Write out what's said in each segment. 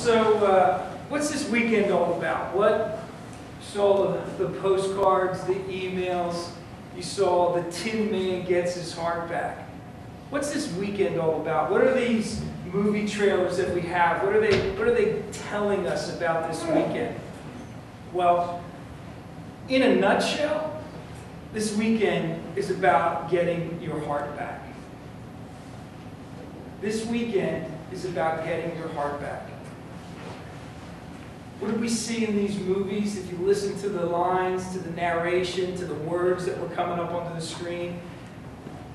So, what's this weekend all about? What? You saw the postcards, the emails. You saw the Tin Man gets his heart back. What's this weekend all about? What are these movie trailers that we have? What are they telling us about this weekend? Well, in a nutshell, this weekend is about getting your heart back. This weekend is about getting your heart back. What do we see in these movies? If you listen to the lines, to the narration, to the words that were coming up onto the screen,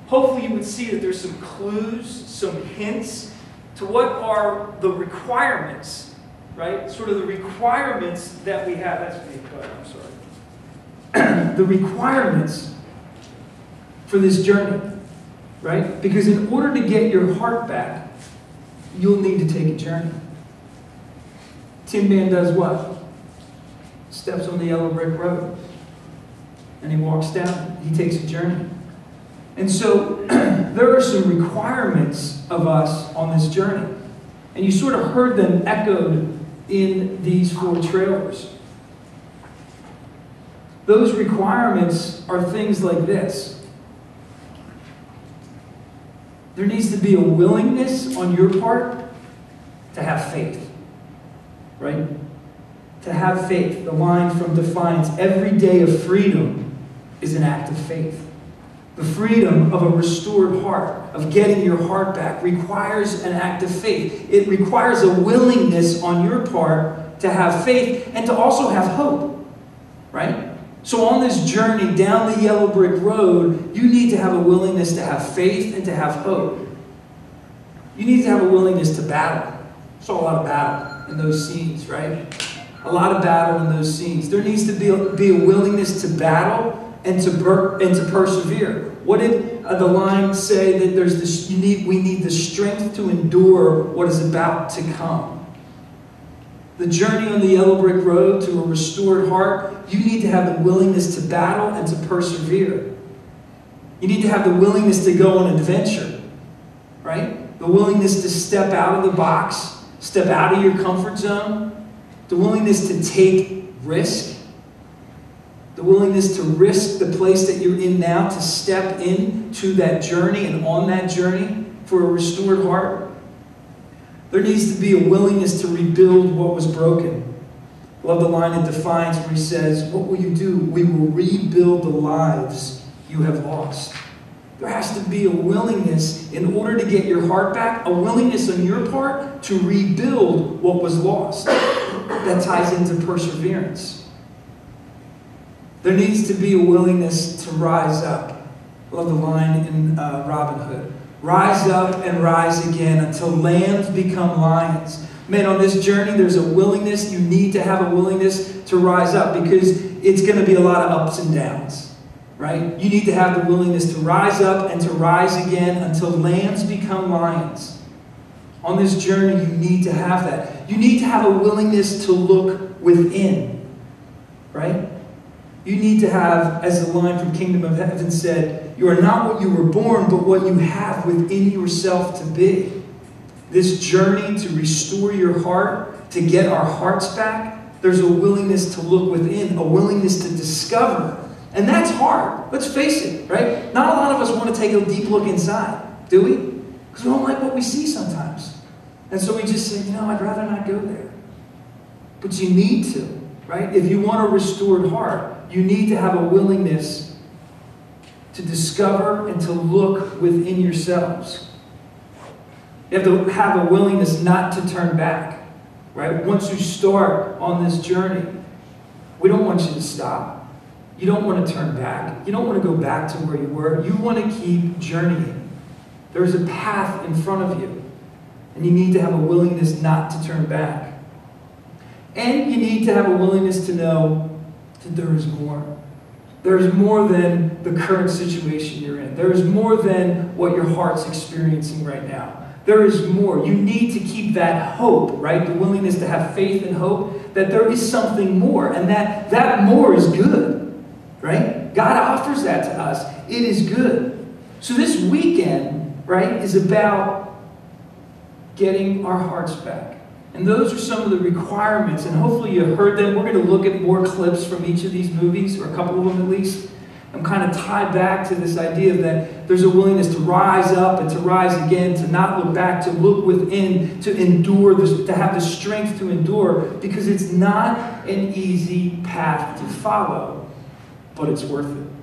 hopefully you would see that there's some clues, some hints to what are the requirements, right? Sort of the requirements that we have. That's me, but I'm sorry. The requirements for this journey, right? Because in order to get your heart back, you'll need to take a journey. Tin Man does what? Steps on the yellow brick road. And he walks down. He takes a journey. And so there are some requirements of us on this journey. And you sort of heard them echoed in these 4 trailers. Those requirements are things like this. There needs to be a willingness on your part to have faith. Right? To have faith. The line from Defiance, every day of freedom is an act of faith. The freedom of a restored heart, of getting your heart back, requires an act of faith. It requires a willingness on your part to have faith and to also have hope. Right? So on this journey down the yellow brick road, you need to have a willingness to have faith and to have hope. You need to have a willingness to battle. Saw a lot of battle in those scenes, right? A lot of battle in those scenes. There needs to be a willingness to battle and to persevere. What did the line say? That there's this, we need the strength to endure what is about to come. The journey on the yellow brick road to a restored heart, you need to have the willingness to battle and to persevere. You need to have the willingness to go on adventure, right? The willingness to step out of the box, step out of your comfort zone, the willingness to take risk, the willingness to risk the place that you're in now, to step into that journey and on that journey for a restored heart. There needs to be a willingness to rebuild what was broken. I love the line in Defiance where he says, "What will you do? We will rebuild the lives you have lost." There has to be a willingness in order to get your heart back, a willingness on your part to rebuild what was lost. That ties into perseverance. There needs to be a willingness to rise up. I love the line in Robin Hood. Rise up and rise again until lambs become lions. Man, on this journey, there's a willingness. You need to have a willingness to rise up because it's going to be a lot of ups and downs. Right? You need to have the willingness to rise up and to rise again until lambs become lions. On this journey, you need to have that. You need to have a willingness to look within. Right? You need to have, as the line from Kingdom of Heaven said, you are not what you were born, but what you have within yourself to be. This journey to restore your heart, to get our hearts back, there's a willingness to look within, a willingness to discover. And that's hard. Let's face it, right? Not a lot of us want to take a deep look inside, do we? Because we don't like what we see sometimes. And so we just say, I'd rather not go there. But you need to, right? If you want a restored heart, you need to have a willingness to discover and to look within yourselves. You have to have a willingness not to turn back, right? Once you start on this journey, we don't want you to stop. You don't want to turn back. You don't want to go back to where you were. You want to keep journeying. There's a path in front of you. And you need to have a willingness not to turn back. And you need to have a willingness to know that there is more. There's more than the current situation you're in. There is more than what your heart's experiencing right now. There is more. You need to keep that hope, right? The willingness to have faith and hope that there is something more. And that more is good. Right? God offers that to us. It is good. So this weekend, right, is about getting our hearts back. And those are some of the requirements, and hopefully you heard them. We're going to look at more clips from each of these movies, or a couple of them at least, and kind of tie back to this idea that there's a willingness to rise up and to rise again, to not look back, to look within, to endure, to have the strength to endure, because it's not an easy path to follow, but it's worth it.